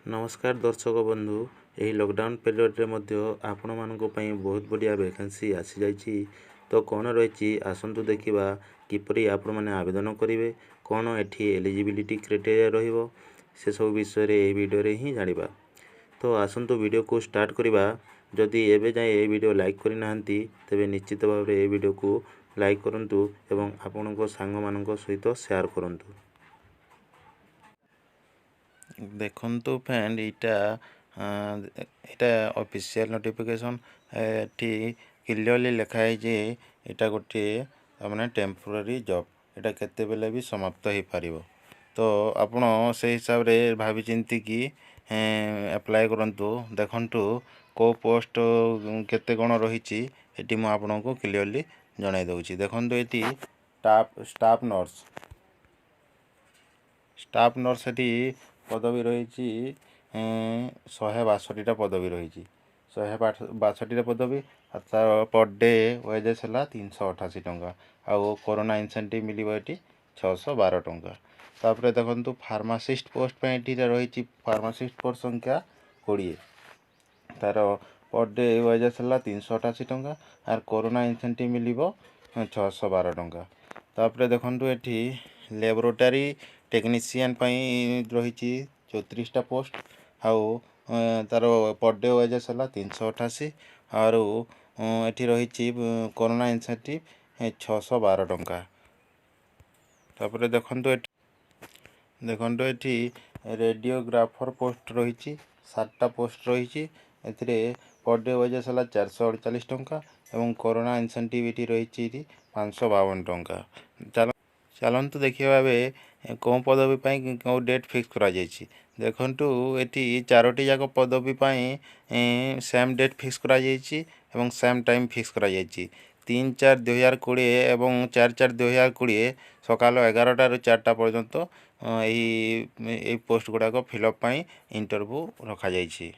नमस्कार दर्शक बंधु यही लॉकडाउन पीरियड आपण मानक बहुत बढ़िया वैकेंसी आसी जाइए। तो कौन रही आसतु देखा किपरि आपण मैंने आवेदन करेंगे, कौन एटी एलिजिबिलिटी क्राइटेरिया रहिबो से सब विषय ये वीडियो रे ही जानिबा। तो आसतु वीडियो को स्टार्ट करवा। जदि एबे जाए ये वीडियो लाइक करना तेबे निश्चित भाव में ये वीडियो को लाइक करंतु एवं आपणको सांग मानक सहित शेयर करंतु। देखंतु फ्रेंड इटा ऑफिशियल नोटिफिकेशन एटी क्लियरली लिखाई जे इटा गोटे मैंने टेम्पोरारी जॉब इटा केते बेले भी समाप्त हो पारिबो। तो आपण से हिसाब रे भाभी चिंती की अप्लाई करंतु। देखंतु को पोस्ट केते कोन रहिछि एटी म आपनको क्लियरली जणाई दउछि। देखंतु एटी स्टाफ नर्स एटी पदवी रही 162टा पदवी रही 162टा पदवी। तार पर डे वेजेस है 388 टंका। आउ कोरोना इनसेंटिव मिलिबो एटी 612 टंका। तापर देखंतु फार्मासिस्ट पोस्ट पे एटी रही फार्मासिस्ट पोस्ट संख्या 20। तार पर डे वेजेस है 388 टंका आर कोरोना इनसेंटिव मिलिबो 612 टंका। तापर देखंतु एटी लैबोरेटरी टेक्नीशियन रही 34टा पोस्ट। आउ तार पर डे वेजेस है 388 आर एटी रही कोरोना इनसेंटिव 612 टंका। तापर देखंतु एटी रेडियोग्राफर पोस्ट रही 7टा पोस्ट रही पर डे वेजेस है 448 टंका एवं कोरोना इनसेंटिव एटी रही 552 टंका। चलतु देखिए कौ पदवी कौ डेट फिक्स करा जाइछि। देखंतु एटी 4टी जाक पदवी सेम डेट फिक्स करा जाइछि एवं सेम टाइम फिक्स करा जाइछि। 3/4/2020 एवं 4/4/2020 सकाल 11टा रु 4टा पर्यंत यही पोस्ट गुड़ाक फिलअप इंटरव्यू रखा जाइछि।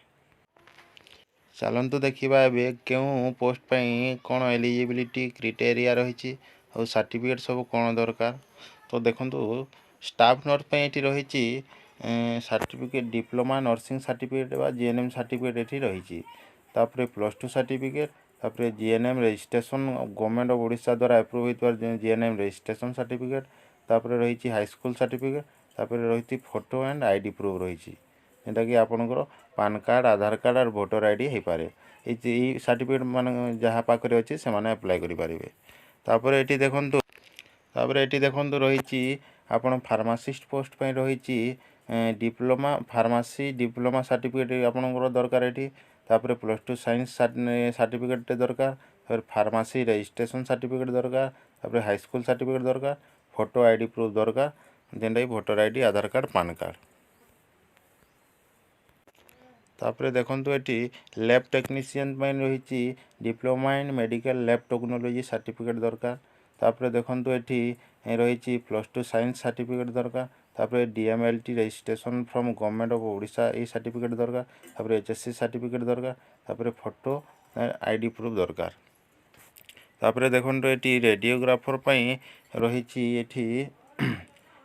चलतु देखा क्यों पोस्ट कौन एलिजिबिलिटी क्राइटेरिया रही और सर्टिफिकेट सब कौन दरकार। तो देखंतु स्टाफ नर्स पे एटी रही सर्टिफिकेट डिप्लोमा नर्सिंग सर्टिफिकेट बा जीएनएम सर्टिफिकेट एटी रही। तापर +2 सर्टिफिकेट तापर GNM registration government of Odisha द्वारा अप्रूव होइतबार जीएनएम रजिस्ट्रेशन सर्टिफिकेट। तापर रही हाई स्कूल सर्टिफिकेट तापर रही फोटो एंड आईडी प्रूफ रही जेटा कि आपनकर पान कार्ड आधार कार्ड और वोटर आईडी हो पारे। ये सर्टिफिकेट मान जहाँ पाखे अच्छे से अप्लाई करेंगे। तापर एटी देखंतु रही आपण फार्मासिस्ट पोस्ट पे रही डिप्लोमा फार्मासी डिप्लोमा सर्टिफिकेट आपनकर दरकार एटी। तापर +2 साइंस सर्टिफिकेट दरकार। फिर फार्मासी रजिस्ट्रेशन सर्टिफिकेट दरकार। तापर हाई स्कूल सर्टिफिकेट दरकार। फोटो आईडी प्रूफ दरकार जेनटा वोटर आईडी आधार कार्ड पान कार्ड। तापर देखंतु एटी लैब टेक्नीशियन रही diploma in medical lab technology certificate दरकार। तापर देखंतु एटी रही +2 साइंस सर्टिफिकेट दरकार। तापर DMLT registration from government of Odisha ये सर्टिफिकेट दरकार। तापर एचएससी सर्टिफिकेट दरकार। तापर फोटो आईडी प्रूफ दरकार। तापर देखंतु एटी रेडियोग्राफर रही eighty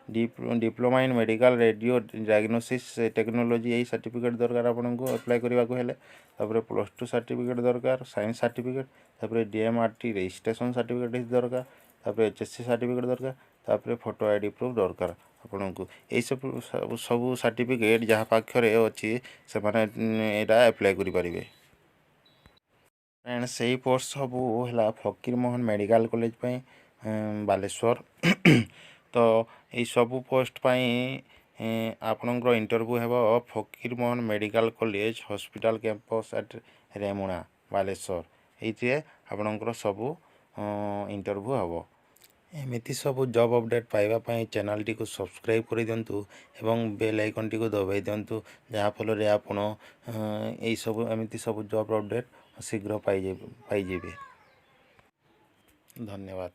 diploma in medical radio diagnosis technology यही सर्टिफिकेट दरकार आपको अप्लाई करने को हेले। तापर +2 सर्टिफिकेट दरकार साइंस सर्टिफिकेट। तापर डीएमआरटी रजिस्ट्रेशन सर्टिफिकेट दरकार। तापर एचएससी सर्टिफिकेट दरकार। तापर फोटो आईडी प्रूफ दरकार आपको यही सब सर्टिफिकेट जहाँ पाखे अच्छी से अप्लाई करेंगे। फ्रेंड से पोस्ट सब है फकीर मोहन मेडिकल कॉलेज बालेश्वर। तो ये सब पोस्ट आपनकर इंटरव्यू है फकीर Mohan medical college hospital campus at Remuna Baleshwar. ये आपनकर सब इंटरव्यू हम एमती सब जॉब अपडेट पाइबा चैनल टी को सब्सक्राइब कर दिंतु एवं बेल आइकन टी को दबाई दिंतु जहाँफल आपण यही सब एमती सब जॉब अपडेट शीघ्र पाइबे। धन्यवाद।